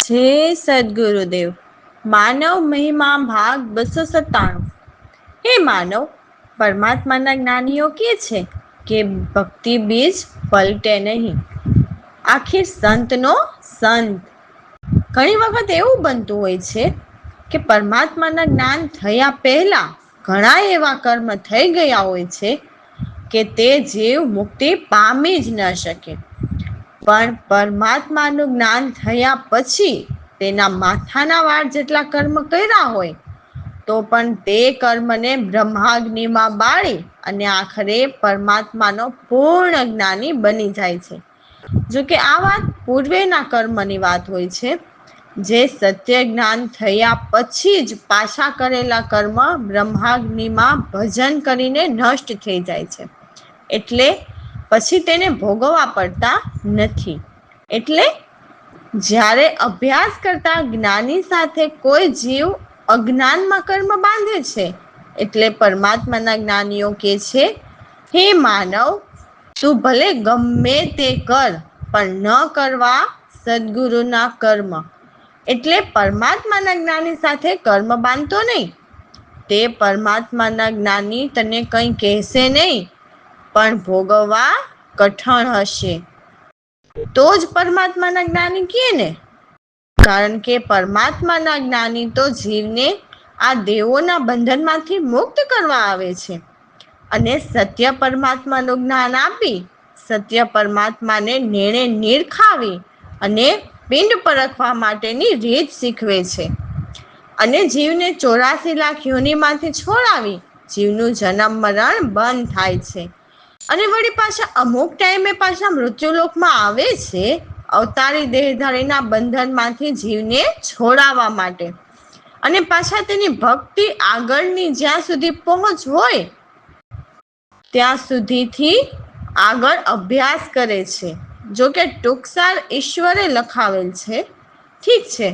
જય સદગુરુદેવ. માનવ મહિમા ભાગ 297. હે માનવ, પરમાત્માના જ્ઞાનીઓ કહે છે કે ભક્તિ બીજ પલટે નહીં. આખી સંતનો સંત. ઘણી વખત એવું બનતું હોય છે કે પરમાત્માના જ્ઞાન થયા પહેલા ઘણા એવા કર્મ થઈ ગયા હોય છે કે તે જીવ મુક્તિ પામી જ ન શકે. પણ પરમાત્માનું જ્ઞાન થયા પછી તેના માથાના વાળ જેટલા કર્મ કર્યા હોય તો પણ તે કર્મને બ્રહ્માગ્નિમાં બાળી અને આખરે પરમાત્માનો પૂર્ણ જ્ઞાની બની જાય છે. જો કે આ વાત પૂર્વેના કર્મની વાત હોય છે, જે સત્ય જ્ઞાન થયા પછી જ પાછા કરેલા કર્મ બ્રહ્માગ્નિમાં ભજન કરીને નષ્ટ થઈ જાય છે. એટલે પછી તેને ભોગવવા પડતા નથી. એટલે જ્યારે અભ્યાસ કરતા જ્ઞાની સાથે કોઈ જીવ અજ્ઞાનમાં કર્મ બાંધે છે, એટલે પરમાત્માના જ્ઞાનીઓ કહે છે, હે માનવ, તું ભલે ગમે તે કર પણ ન કરવા સદગુરુના કર્મ. એટલે પરમાત્માના જ્ઞાની સાથે કર્મ બાંધતો નહીં. તે પરમાત્માના જ્ઞાની તને કંઈ કહેશે નહીં, પણ ભોગવવા કઠણ હશે તો જ પરમાત્માના જ્ઞાની કહે ને. કારણ કે પરમાત્માના જ્ઞાની તો જીવને આ દેવોના બંધનમાંથી મુક્ત કરવા આવે છે અને સત્ય પરમાત્માનું જ્ઞાન આપી સત્ય પરમાત્માને નેણે નિરખાવી અને પિંડ પરખવા માટેની રીત શીખવે છે અને જીવને 84 લાખ યોનિમાંથી છોડાવી જીવનું જન્મ મરણ બંધ થાય છે અને વળી પાછા અમુક ટાઈમે પાછા મૃત્યુલોકમાં આવે છે અવતારી દેહધારીના બંધનમાંથી જીવને છોડાવવા માટે અને પાછા તેની ભક્તિ આગળની જ્યાં સુધી પહોંચ હોય ત્યાં સુધીથી આગળ અભ્યાસ કરે છે. જો કે ટૂંકસાર ઈશ્વરે લખાવેલ છે. ઠીક છે.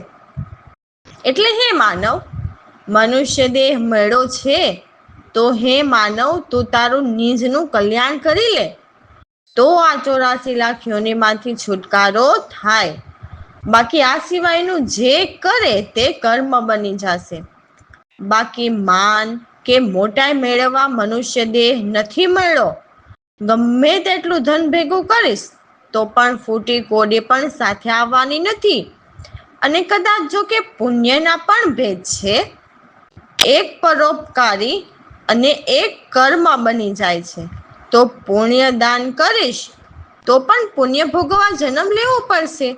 એટલે હે માનવ, મનુષ્ય દેહ મળ્યો છે તો હે માનવ, તું તારું નિજનું કલ્યાણ કરી લે તો આ 84 લાખ યોનિમાંથી છુટકારો થાય. બાકી આ સિવાયનું જે કરે તે કર્મ બની જશે. બાકી માન કે મોટાઈ મેળવવા મનુષ્ય દેહ નથી મળ્યો. ગમે તેટલું ધન ભેગું કરીશ તો પણ ફૂટી કોડી પણ સાથે આવવાની નથી. અને કદાચ જો કે પુણ્યના પણ ભેદ છે. એક પરોપકારી અને એક કર્મ બની જાય છે. તો પુણ્ય દાન કરીશ તો પણ પુણ્ય ભોગવવા જન્મ લેવો પડશે.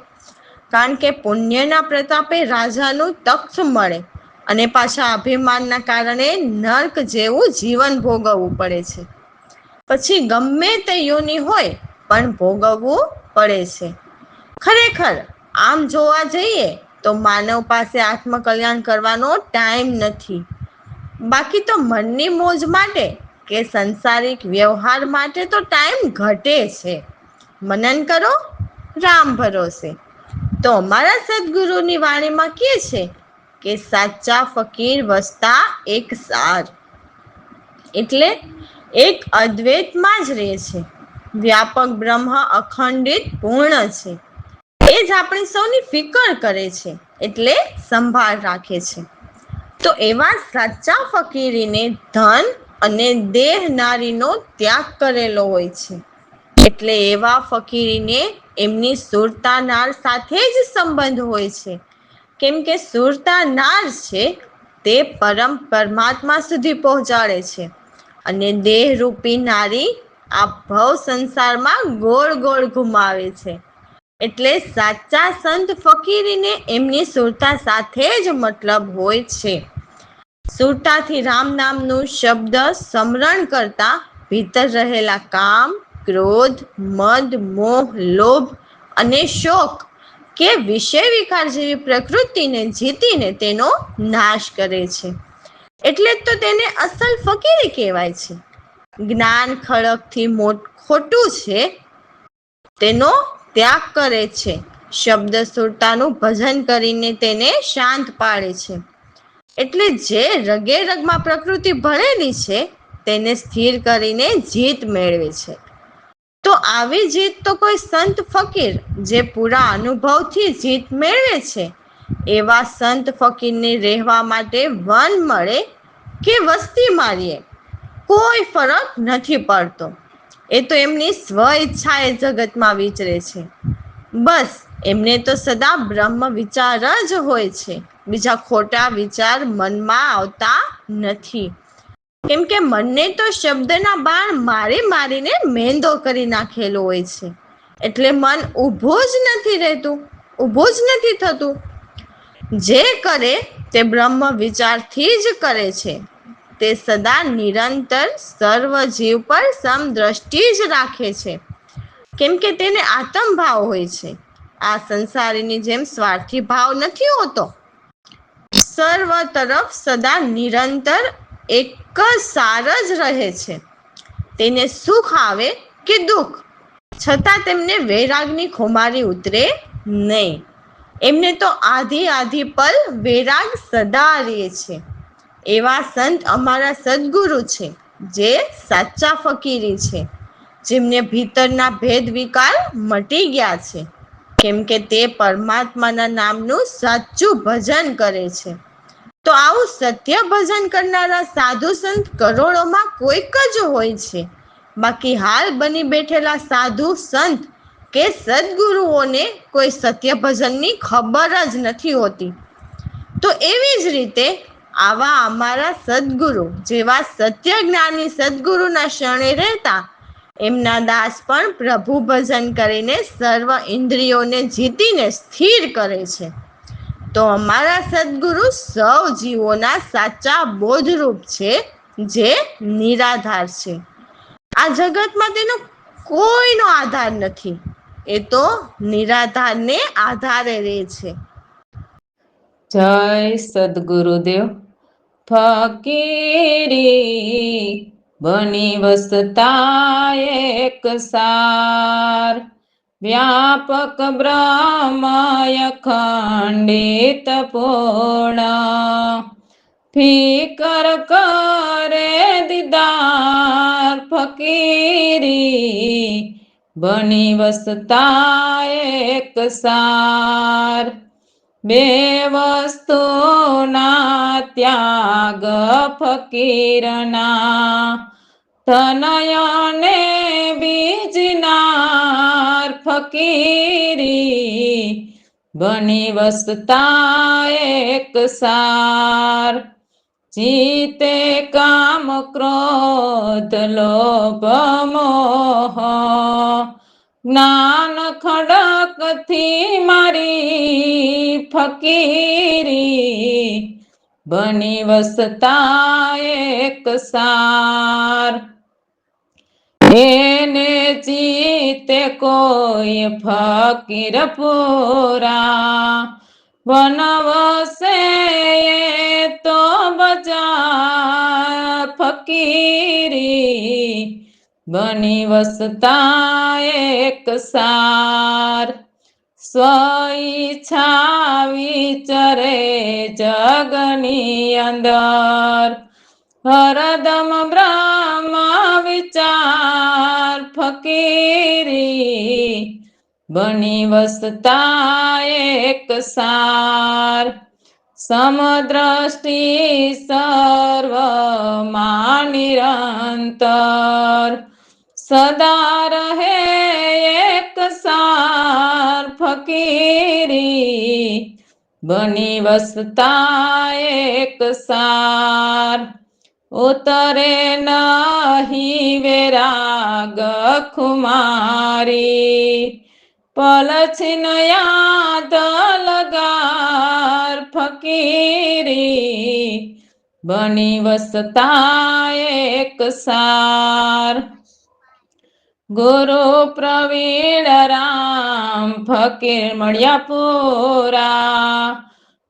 કારણ કે પુણ્યના પ્રતાપે રાજાનું તખ્ત મળે અને પાછા અભિમાનના કારણે નર્ક જેવું જીવન ભોગવવું પડે છે. પછી ગમે તે યોનિ હોય પણ ભોગવવું પડે છે. ખરેખર આમ જોવા જઈએ તો માનવ પાસે આત્મકલ્યાણ કરવાનો ટાઈમ નથી. બાકી તો મનની મોજ માટે કે સંસારિક વ્યવહાર માટે તો ટાઈમ ઘટે છે. મનન કરો, રામ ભરોસે. તો અમારા સદગુરુની વાણીમાં કહે છે કે સાચા ફકીર વસતા એક સાર. એટલે એક અદ્વૈતમાં જ રહે છે. વ્યાપક બ્રહ્મ અખંડિત પૂર્ણ છે. એ જ આપણી સૌની ફિકર કરે છે, એટલે સંભાળ રાખે છે. તો એવા સાચા ફકીરીને ધન અને દેહ નારીનો ત્યાગ કરેલો હોય છે. એટલે એવા ફકીરીને એમની સુરતા નાર સાથે જ સંબંધ હોય છે. કેમ કે સુરતા નાર છે તે પરમાત્મા સુધી પહોંચાડે છે અને દેહરૂપી નારી આ ભવ સંસારમાં ગોળ ગોળ ઘુમાવે છે. એટલે સાચા સંત ફકીરીને એમની સુરતા સાથે જ મતલબ હોય છે. સુરતાથી રામ નામનું શબ્દ સ્મરણ કરતા ભીતર રહેલા કામ, ક્રોધ, મદ, મોહ, લોભ અને શોક કે વિષય વિકાર જેવી પ્રકૃતિને જીતીને તેનો નાશ કરે છે. એટલે જ તો તેને અસલ ફકીરી કહેવાય છે. જ્ઞાન ખડકથી ખોટું છે તેનો ત્યાગ કરે છે. શબ્દ સુરતાનું ભજન કરીને તેને શાંત પાડે છે. એટલે જે રગે રગમાં પ્રકૃતિ ભળેલી છે તેને સ્થિર કરીને જીત મેળવે છે. તો આવી જીત તો કોઈ સંત ફકીર જે પૂરા અનુભવથી જીત મેળવે છે એવા સંત ફકીરને રહેવા માટે વન મળે કે વસ્તી મારીએ કોઈ ફરક નથી પડતો. એ તો એમની સ્વ ઈચ્છા એ જગતમાં વિચરે છે. બસ એમને તો સદા બ્રહ્મ વિચાર જ હોય છે. બીજા ખોટા વિચાર મનમાં આવતા નથી. કેમ કે મનને તો શબ્દના બાણ મારી મારીને મેંદો કરી નાખેલો હોય છે. એટલે મન ઊભું જ નથી રહેતું, ઊભું જ નથી થતું. જે કરે તે બ્રહ્મ વિચારથી જ કરે છે. તે સદા નિરંતર સર્વજીવ પર સમદ્રષ્ટિ જ રાખે છે. કેમ કે તેને આત્મભાવ હોય છે. આ સંસારીની જેમ સ્વાર્થી ભાવ નથી હોતો. સર્વ તરફ સદા નિરંતર એક જ સાર જ રહે છે. તેને સુખ આવે કે દુઃખ, છતાં તેમને વૈરાગની ખુમારી ઉતરે નહીં. એમને તો આધી પલ વૈરાગ સદા રહે છે. એવા સંત અમારા સદગુરુ છે, જે સાચા ફકીરી છે. જેમને ભીતરના ભેદ વિકાર મટી ગયા છે. કેમ કે તે પરમાત્માના નામનું સાચું ભજન કરે છે. તો આવું સત્ય ભજન કરનારા સાધુ સંત કરોડોમાં કોઈક જ હોય છે. બાકી હાલ બની બેઠેલા સાધુ સંત કે સદગુરુઓને કોઈ સત્ય ભજનની ખબર જ નથી હોતી. તો એવી જ રીતે આવા અમારા સદગુરુ જેવા સત્ય જ્ઞાની સદગુરુના શરણે રહેતા એમના દાસ પણ પ્રભુ ભજન કરીને સર્વ ઇન્દ્રિયોને જીતીને સ્થિર કરે છે. તો અમારા સદગુરુ સૌ જીવોના સાચા બોધરૂપ છે, જે નિરાધાર છે. આ જગતમાં તેનો કોઈનો આધાર નથી. એ તો નિરાધારને આધારે રહે છે. જય સદગુરુદેવ. ફકીરી બની વસતા એક સાર, વ્યાપક બ્રહ્મય ખંડિત પૂર્ણ, ફિકર કરે દીદાર ફકીરી બની વસતા એક સાર. બે વસ્તુના ત્યાગ ફકીરના, તનયને બીજનાર ફકીરી બની વસતા એક સાર. જીતે કામ ક્રોધ લોભ મોહ, જ્ઞાન ખડકથી મારી ફકીરી બની વસતા એક સાર. એને જીતે કોઈ ફકીર પૂરા, વનવસે તો બજા ફકીરી બની વસતા એક સાર. સ્વ ઈચ્છા વિચરે જગની અંદર, હરદમ બ્રહ્મ વિચાર ફકીરી બની વસતા એક સાર. સમદ્રષ્ટિ સર્વમાં નિરંતર, સદા રહે એક સાર ફકીરી બની વસતા એક સાર. ઉતરે નહીં વૈરાગ ખુમારી, પલછીન યાદ લગાર ફકીરી બની વસતા એક સાર. ગુરુ પ્રવીણ રામ ફકીર મળ્યા પૂરા,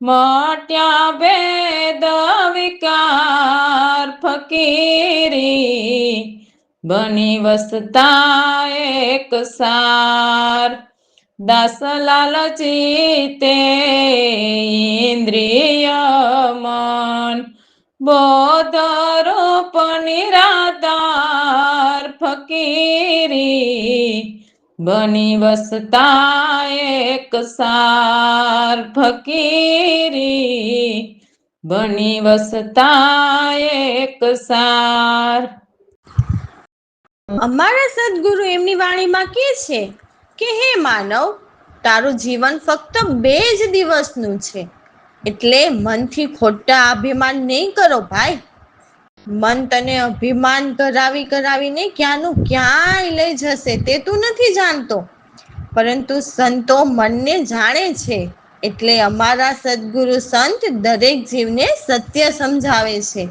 મટ્યા ભેદ વિકાર ફકીરી બની વસતા એક સાર. દાસલાલજી તે ઇન્દ્રિય મન, બોધ રૂપ નિરાધાર ફકીરી બની વસતા એક સાર ફકીરી બની વસતા એક સાર. અમારા સદગુરુ એમની વાણીમાં કહે છે કે હે માનવ, તારું જીવન ફક્ત 2 જ દિવસનું છે, એટલે મનથી ખોટા અભિમાન નહીં કરો ભાઈ. મન તને અભિમાન કરાવીને ક્યાંનું ક્યાંય લઈ જશે તે તું નથી જાણતો, પરંતુ સંતો મનને જાણે છે. એટલે અમારા સદગુરુ સંત દરેક જીવને સત્ય સમજાવે છે.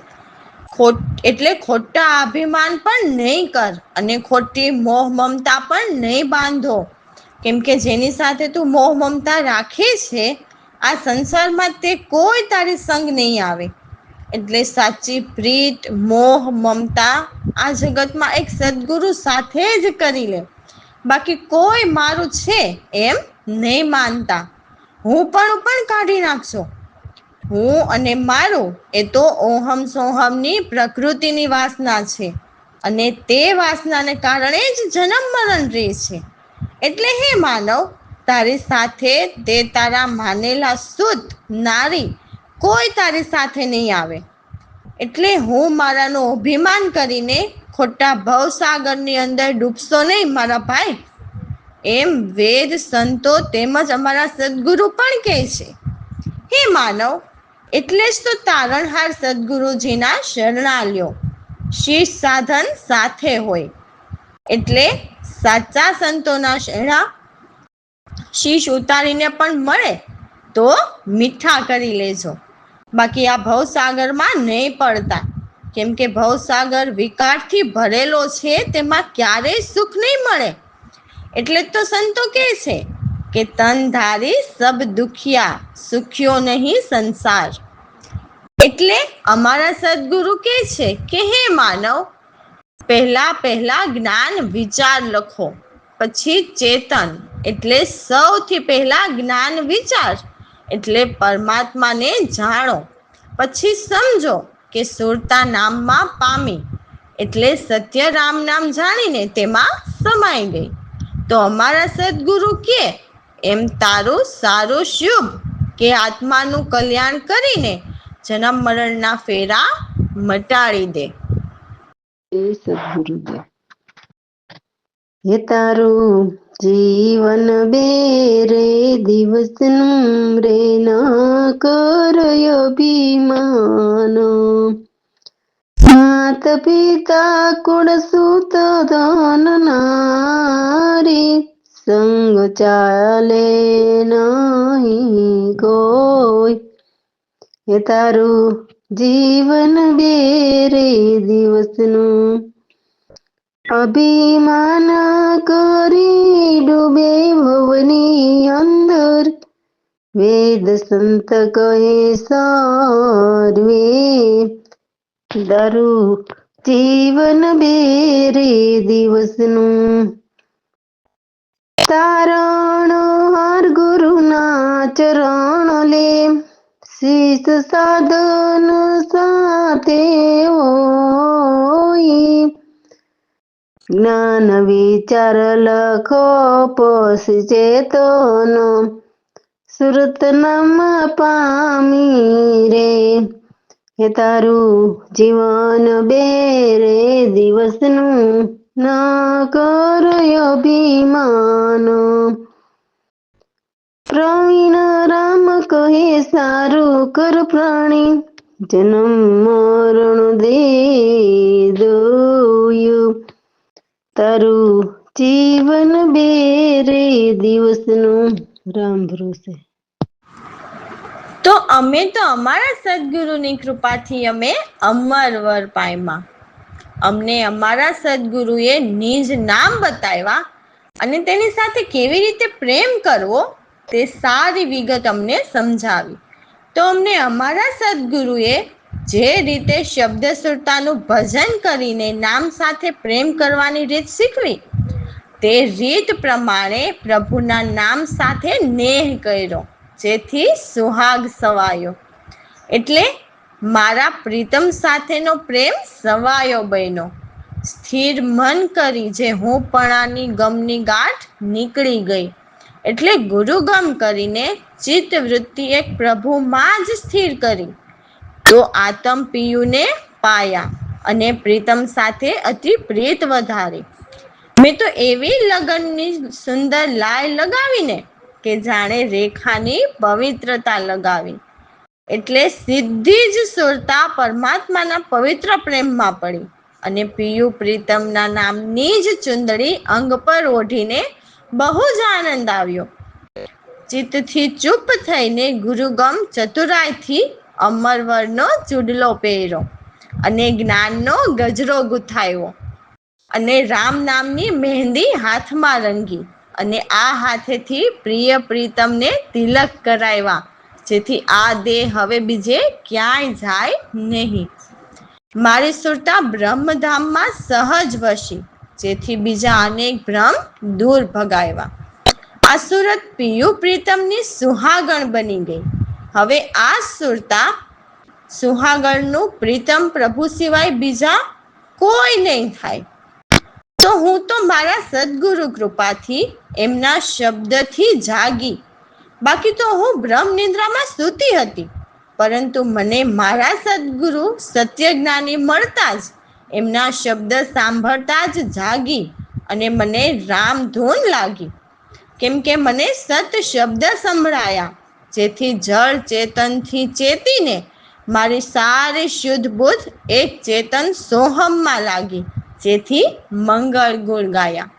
એટલે ખોટા અભિમાન પણ નહીં કર અને ખોટી મોહ મમતા પણ નહીં બાંધો, કેમ કે જેની સાથે તું મોહ મમતા રાખે છે, આ સંસારમાં તે કોઈ તારી સંગ નહીં આવે. એટલે સાચી પ્રીત, મોહ, મમતા આ જગતમાં એક સદગુરુ સાથે જ કરી લે. બાકી કોઈ મારું છે એમ નહીં માનતા. હું પણ કાઢી નાખશો. હું અને મારું એ તો ઓહમ સોહમની પ્રકૃતિની વાસના છે, અને તે વાસનાને કારણે જ જન્મ મરણ રહે છે. એટલે હે માનવ, તારી સાથે તે તારા માનેલા શુદ્ધ નારી કોઈ તારી સાથે નહીં આવે. એટલે હું મારાનું અભિમાન કરીને ખોટા ભવસાગરની અંદર ડૂબશો નહીં મારા ભાઈ. એમ વેદ, સંતો તેમજ અમારા સદગુરુ પણ કહે છે. હે માનવ, એટલે જ તો તારણહાર સદગુરુજીના શરણાલ્યો. શીશ સાધન સાથે હોય. એટલે સાચા સંતોના શરણા શીશ ઉતારીને પણ મળે તો મીઠા કરી લેજો. બાકી આ ભવસાગરમાં નહીં પડતા, કેમ કે ભવસાગર વિકારથી ભરેલો છે, તેમાં ક્યારેય સુખ નહીં મળે. એટલે જ તો સંતો કહે છે કે તન ધારી સબ દુખિયા, સુખ્યો નહીં સંસાર. એટલે અમારા સદગુરુ કહે છે કે હે માનવ, પહેલા જ્ઞાન વિચાર લખો, પછી ચેતન. એટલે સૌથી પહેલા જ્ઞાન વિચાર, એટલે પરમાત્માને જાણો. પછી સમજો કે સુરતા નામમાં પામી, એટલે સત્ય રામ નામ જાણીને તેમાં સમાઈ ગઈ. તો અમારા સદગુરુ કે એમ તારું સારું શુભ કે આત્માનું કલ્યાણ કરીને જન્મ મરણના ફેરા મટાડી દે. સદગુરુદેવ, હે તારું જીવન બેરે દિવસનું રે ના કરય અભિમાન. માત પિતા કુળ સુત ધન નારી, સંગ ચાલે નહીં કોઈ. હે તારું જીવન બેરે દિવસનું અભિમાન કરી ડૂબે ભવની અંદર. વેદ સંત કહે સર્વે, તારું જીવન બેરે દિવસનું. તારણ હાર ગુરુના ચરણ લે, શીશ સાધન સાથે હોય. જ્ઞાન વિચાર લખો પછી ચેતન, સુરત નામ પામી રે. હે તારું જીવન બેરે દિવસનું ન કરય અભિમાન. પ્રવીણ રામ કહે સારું કર પ્રાણી, જન્મ મરણ દે દોયું. તારું જીવન બેરે દિવસનું. રામ ભરોસે. તો અમારા સદગુરુની કૃપાથી અમે અમરવર પામ્યા. અમને અમારા સદગુરુએ નિજ નામ બતાવ્યા અને તેની સાથે કેવી રીતે પ્રેમ કરવો તે સારી વિગત અમને સમજાવી. તો અમને અમારા સદગુરુએ જે રીતે શબ્દ સુરતાનું ભજન કરીને નામ સાથે પ્રેમ કરવાની રીત શીખવી, તે રીત પ્રમાણે પ્રભુના નામ સાથે નેહ કર્યો, જેથી સુહાગ સવાયો. એટલે મારા પ્રીતમ સાથેનો પ્રેમ સવાયો બન્યો. સ્થિર મન કરી જે હુંપણાની ગમની ગાંઠ નીકળી ગઈ. એટલે ગુરુગમ કરીને ચિત્ત વૃત્તિ એક પ્રભુમાં જ સ્થિર કરી. તો આતમ પિયુને પાયા અને પ્રીતમ સાથે અતિ પ્રીત વધારી. મેં તો એવી લગનની સુંદર લાય લગાવીને કે જાણે રેખાની પવિત્રતા લગાવી. એટલે સીધી જ સુરતા પરમાત્માના પવિત્ર પ્રેમમાં પડી અને પિયુ પ્રીતમના નામની જ ચુંદડી અંગ પર ઓઢીને બહુ જ આનંદ આવ્યો. ચિત્તથી ચૂપ થઈને ગુરુગમ ચતુરાઈથી અમરવરનો ચૂડલો પહેર્યો અને જ્ઞાનનો ગજરો ગુથાયો અને રામ નામની મહેંદી હાથમાં રંગી અને આ હાથેથી પ્રિય પ્રીતમને તિલક કરાવ્યા, જેથી આ દેહ હવે બીજે ક્યાંય જાય નહીં. મારી સુરતા બ્રહ્મધામમાં સહજ વસી, જેથી બીજા અનેક ભ્રમ દૂર ભગાવ્યા. આ સુરત પિયુ પ્રીતમની સુહાગણ બની ગઈ. હવે આ સુરતા સુહાગણનું પ્રીતમ પ્રભુ સિવાય બીજા કોઈ નહીં થાય. તો હું તો મારા સદગુરુ કૃપાથી એમના શબ્દથી જાગી. બાકી તો હું બ્રહ્મ નિદ્રામાં સૂતી હતી, પરંતુ મને મારા સદગુરુ સત્ય જ્ઞાની મળતા જ એમના શબ્દ સાંભળતા જ જાગી અને મને રામધૂન લાગી. કેમ કે મને સત શબ્દ સંભળાયા, જેથી જળ ચેતનથી ચેતીને મારી સારી શુદ્ધ બુદ્ધ એક ચેતન સોહમમાં લાગી, જેથી મંગળ ગુણ ગાયા.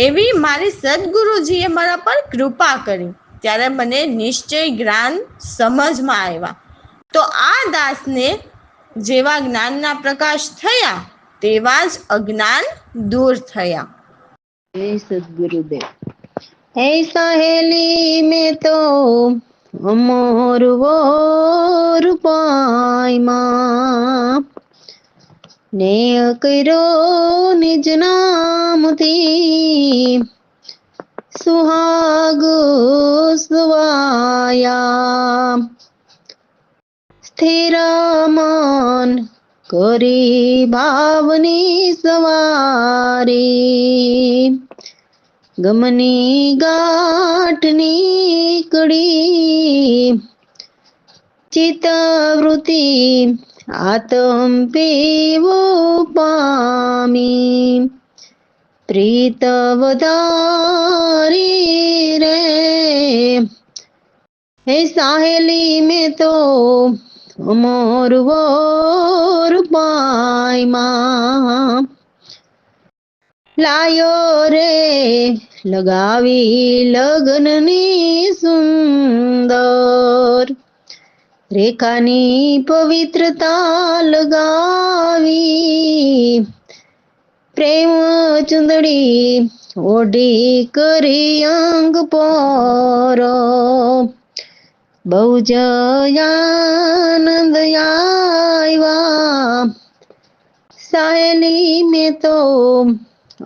એવી મારી સદગુરુજીએ મારા પર કૃપા કરી, ત્યારે મને નિશ્ચય જ્ઞાન સમજમાં આવ્યા. તો આ દાસને જેવા જ્ઞાનના પ્રકાશ થયા તેવા જ અજ્ઞાન દૂર થયા. હે સદગુરુદેવ. હે સહેલી મેં તો અમર વોર પાયમાં ને કર્યો નિજ નામથી સુહાગ સુવાયા. સ્થિર મન કરી ભાવની સવારી ગમની ગાંઠ નીકળી. ચિત્તવૃત્તિ આતમ પીવો પામી પ્રીત વધારી રે. હે સાહેલી મેં તો અમર વોર પાયમાં લાયો રે લગાવી લગ્નની સુંદર રેખાની પવિત્રતા લગાવી. પ્રેમ ચુંદડી ઓઢી કરી અંગ પર બહુ જ આનંદ આવ્યા. સાહેલી મેં તો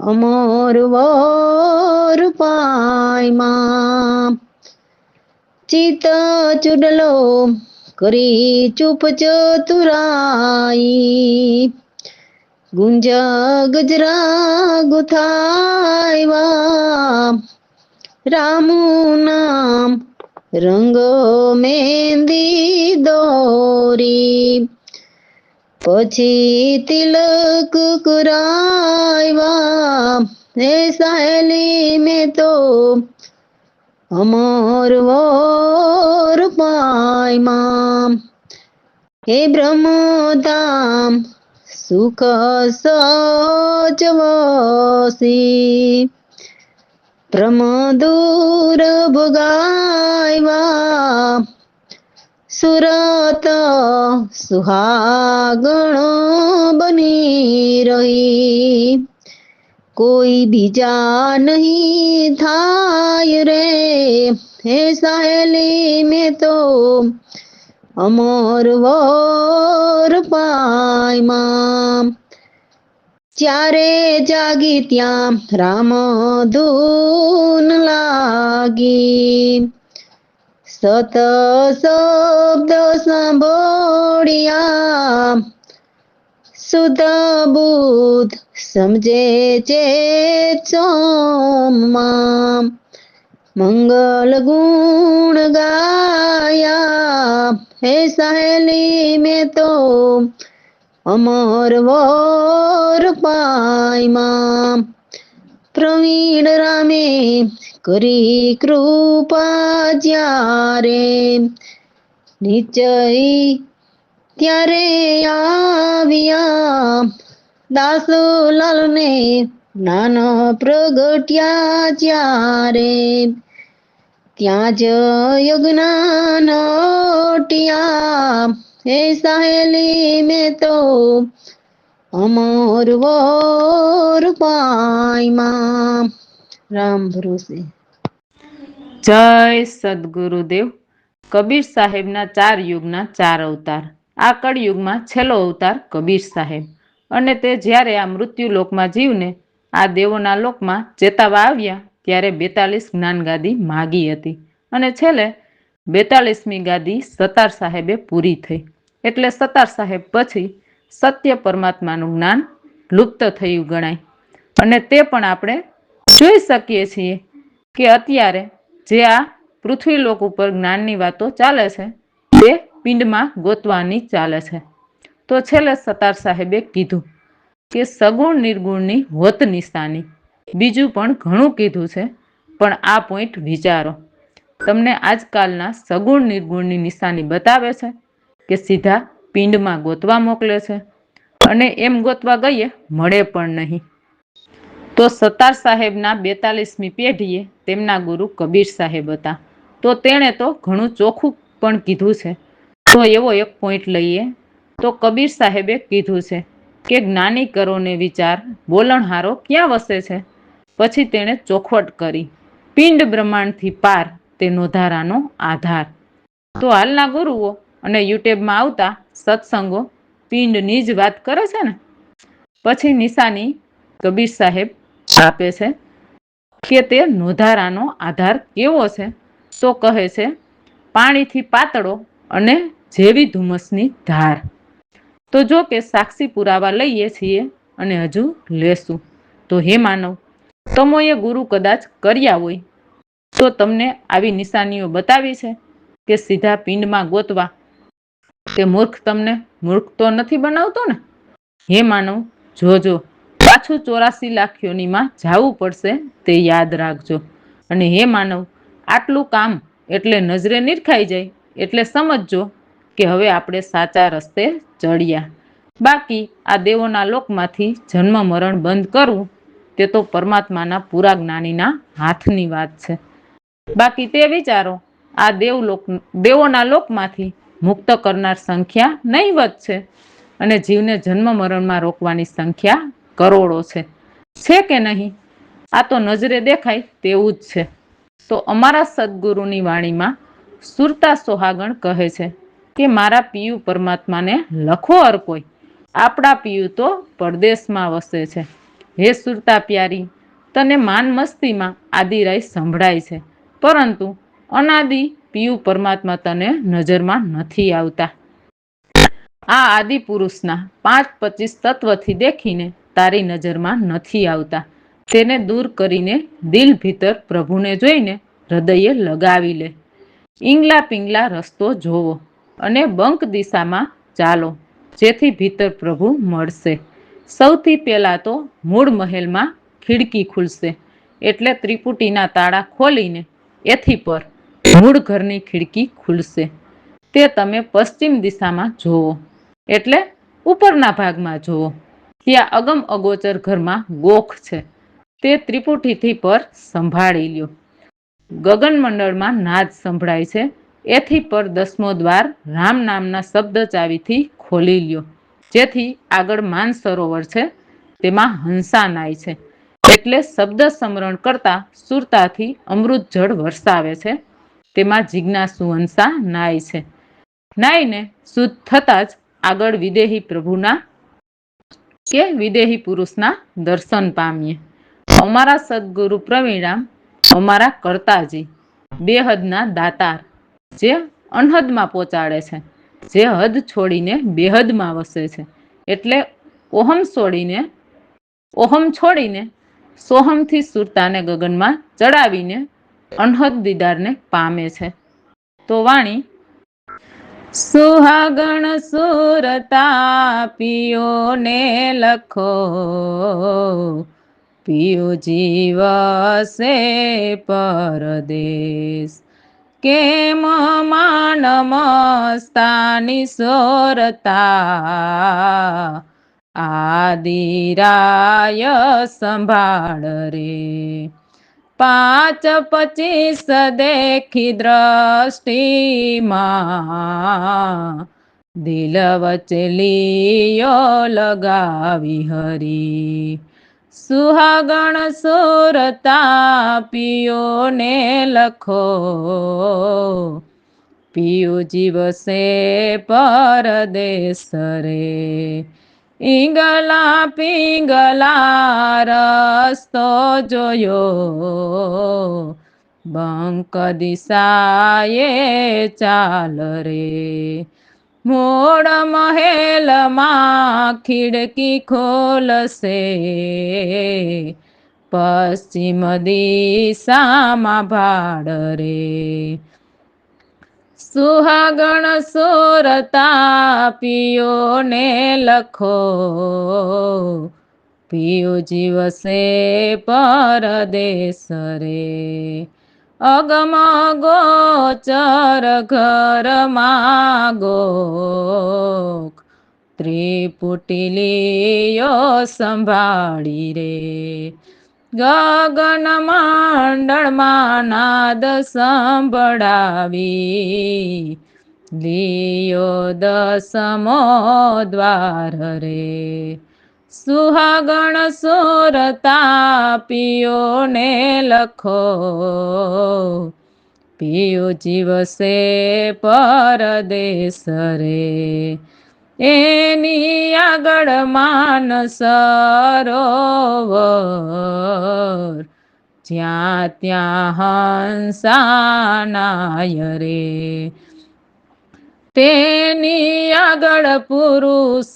અમર વોર પાયમાં ચિત્ત ચુડલો કરી ચૂપ ચતુરાઈ ગુંજ ગજરા ગુથાવ્યા. રામનું નામ રંગો મહેંદી દોરી પછી તિલક કરાવ્યા. હે સહેલી મેં તો અમર વોર પાયમાં હે બ્રહ્મધામ સુખ સચ વસી ભ્રમ દૂર ભગાવ્યા. સુરત સુહાગણો બની રહી કોઈ બીજા નહીં થાય રે. હે સહેલી મેં તો અમર વોર પાયમાં જ્યારે જાગી ત્યાં રામ ધૂન લાગી. સત શબ્દ સાંભળ્યા શુદ્ધ બુદ્ધ સમજે છે સોમમાં મંગલ ગુણ ગાયા હે સહેલી મેં તો અમર વોર પાયમાં પ્રવીણ રામે કરી કૃપા જ્યારે નિશ્ચય ત્યારે આવ્યા દાસલાલને જ્ઞાન પ્રગટ્યા જ્યારે ત્યાં જ યજ્ઞાન અટ્યા હે સહેલી મેં તો અમર વોર પાયમાં રામ ભરોસે. જય સદગુરુદેવ. કબીર સાહેબના 4 યુગના 4 અવતાર. આ કળયુગમાં છેલ્લો અવતાર કબીર સાહેબ, અને તે જ્યારે આ મૃત્યુ લોકમાં જીવને આ દેવોના લોકમાં ચેતાવા આવ્યા ત્યારે 42 જ્ઞાન ગાદી માગી હતી, અને છેલ્લે 42મી ગાદી સતાર સાહેબે પૂરી થઈ. એટલે સતાર સાહેબ પછી સત્ય પરમાત્માનું જ્ઞાન લુપ્ત થયું ગણાય. અને તે પણ આપણે જોઈ શકીએ છીએ કે અત્યારે જે આ પૃથ્વીલોક ઉપર જ્ઞાનની વાતો ચાલે છે તે પિંડમાં ગોતવાની ચાલે છે. તો છેલ્લે સતાર સાહેબે કીધું કે સગુણ નિર્ગુણની હોત નિશાની. બીજું પણ ઘણું કીધું છે, પણ આ પોઈન્ટ વિચારો. તમને આજકાલના સગુણ નિર્ગુણની નિશાની બતાવે છે કે સીધા પિંડમાં ગોતવા મોકલે છે, અને એમ ગોતવા ગઈએ મળે પણ નહીં. તો સતાર સાહેબના 42મી પેઢીએ તેમના ગુરુ કબીર સાહેબ હતા. તો તેણે તો ઘણું ચોખ્ખું પણ કીધું છે. તો એવો એક પોઈન્ટ લઈએ તો કબીર સાહેબે કીધું છે કે જ્ઞાની કરો ને વિચાર, બોલણહારો ક્યાં વસે છે. પછી તેણે ચોખવટ કરી, પિંડ બ્રહ્માંડથી પાર તેનો ધારાનો આધાર. તો હાલના ગુરુઓ અને યુટ્યુબમાં આવતા સત્સંગો પિંડની જ વાત કરે છે ને. પછી નિશાની કબીર સાહેબ આપે છે કે તે નોધારાનો આધાર કેવો છે. તો કહે છે પાણીથી પાતળો અને જેવી ધુમ્મસની ધાર. તો જો કે સાક્ષી પુરાવા લઈએ છીએ અને હજુ લેશું. તો હે માનવ, તમોએ ગુરુ કદાચ કર્યા હોય તો તમને આવી નિશાનીઓ બતાવી છે કે સીધા પિંડમાં ગોતવા. તે મૂર્ખ તમને મૂર્ખ તો નથી બનાવતો ને. હે માનવ, જોજો પાછું 84 લાખ યોનીમાં જાવું પડશે, તે યાદ રાખજો. અને હે માનવ, આટલું કામ એટલે નજરે નિરખાઈ જાય એટલે સમજજો કે હવે આપણે સાચા રસ્તે ચડ્યા. બાકી આ દેવોના લોકમાંથી જન્મ મરણ બંધ કરવું તે તો પરમાત્માના પૂરા જ્ઞાનીના હાથની વાત છે. બાકી તે વિચારો, આ દેવોના લોકમાંથી મુક્ત કરનાર સંખ્યા નહીવત છે, અને જીવને જન્મ મરણમાં રોકવાની સંખ્યા કરોડો છે કે નહીં? આ તો નજરે દેખાય તેવું જ છે. તો અમારા સદગુરુની વાણીમાં સુરતા સોહાગણ કહે છે કે મારા પિયુ પરમાત્માને લખો અર કોઈ, આપણા પિયુ તો પરદેશમાં વસે છે. હે સુરતા પ્યારી, તને માન મસ્તીમાં આદિરાય સંભળાય છે, પરંતુ અનાદિ પિયુ પરમાત્મા તને નજરમાં નથી આવતા. આ આદિ પુરુષના 5-25 તત્વથી દેખીને તારી નજરમાં નથી આવતા. તેને દૂર કરીને દિલ ભીતર પ્રભુને જોઈને હૃદયે લગાવી લે. ઈંગલા પિંગલા રસ્તો જોવો અને બંક દિશામાં ચાલો, જેથી ભીતર પ્રભુ મળશે. સૌથી પહેલા તો મૂળ મહેલમાં ખિડકી ખુલશે, એટલે ત્રિપુટીના તાળા ખોલીને એથી પર મૂળ ઘરની ખિડકી ખુલશે. તે તમે પશ્ચિમ દિશામાં જોવો, એટલે ઉપરના ભાગમાં જોવો. ત્યાં અગમ અગોચર ઘરમાં ગોખ છે, તે ત્રિપુટીથી પર સંભાળી લ્યો. ગગનમંડળમાં નાદ સંભળાય છે, એથી પર 10મો દ્વાર રામ નામના શબ્દ ચાવીથી ખોલી લ્યો. જેથી આગળ માન સરોવર છે, તેમાં હંસા નાય છે, એટલે શબ્દ સ્મરણ કરતા સુરતાથી અમૃત જળ વરસાવે છે, તેમાં જિજ્ઞાસુ હંસા નાય છે. નાઈને શુદ્ધ થતા જ આગળ વિદેહી પ્રભુના કે વિદેહી પુરુષના દર્શન પામીએ. અમારા સદગુરુ પ્રવીણામ, અમારા કરતાજી, બેહદના દાતાર, જે અનહદમાં પહોંચાડે છે, જે હદ છોડીને બેહદમાં વસે છે, એટલે ઓહમ છોડીને સોહમથી સુરતાને ગગનમાં ચડાવીને અનહદ દીદારને પામે છે. તો વાણી સુહાગણ સુરતા પિયોને લખો, પિયો જીવસે પરદેશ. કેમ માન મસ્તાની સોરતા, આદિરાય સંભાળ રે. 5-25 દેખી દ્રષ્ટિમાં, દિલ વચ્ચે લીયો લગાવી હરી. સુહાગણ સુરતા પિયોને લખો, પિયો જીવસે પરદેશ રે. ઈંગલા પિંગલા રસ્તો જોયો, બંક દિશાએ ચાલ રે. મોડ મહેલમાં ખિડકી ખોલશે, પશ્ચિમ દિશામાં ભાડ રે. સુહાગણ સુરતા પિયોને લખો, પિયો જીવસે પરદેશ રે. અગમ ગોચર ઘરમાં ગોખ, ત્રિપુટીલીયો સંભાળી રે. ગગન મંડળમાં નાદ સંભળાવી, લીયો 10મો દ્વાર રે. સુહાગણ સુરતા પિયોને લખો, પિયો જીવસે પરદેશ રે. એની આગળ માન સરોવર, જ્યાં ત્યાં હંસાનાય રે. તેની આગળ પુરુષ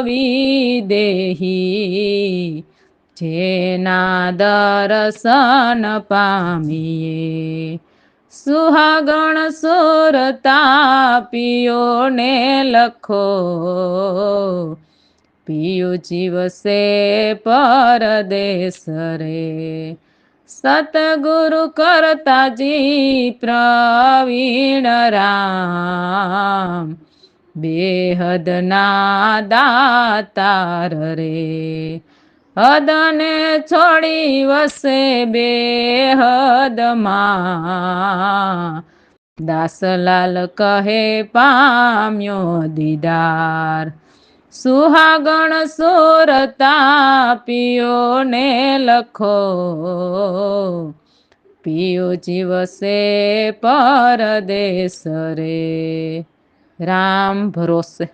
વિદેહી, જેના દર્શન પામીએ. સુહાગણ સુરતા પિયોને લખો, પિયો જીવસે પરદેશ રે. સતગુરુ કરતાજી પ્રવીણ રામ, બેહદના દાતાર રે. હદને છોડી વસે બેહદમાં, દાસલાલ કહે પામ્યો દીદાર. સુહાગણ સુરતા પિયોને લખો, પિયો જીવસે પરદેશ રે. રામ ભરોસે.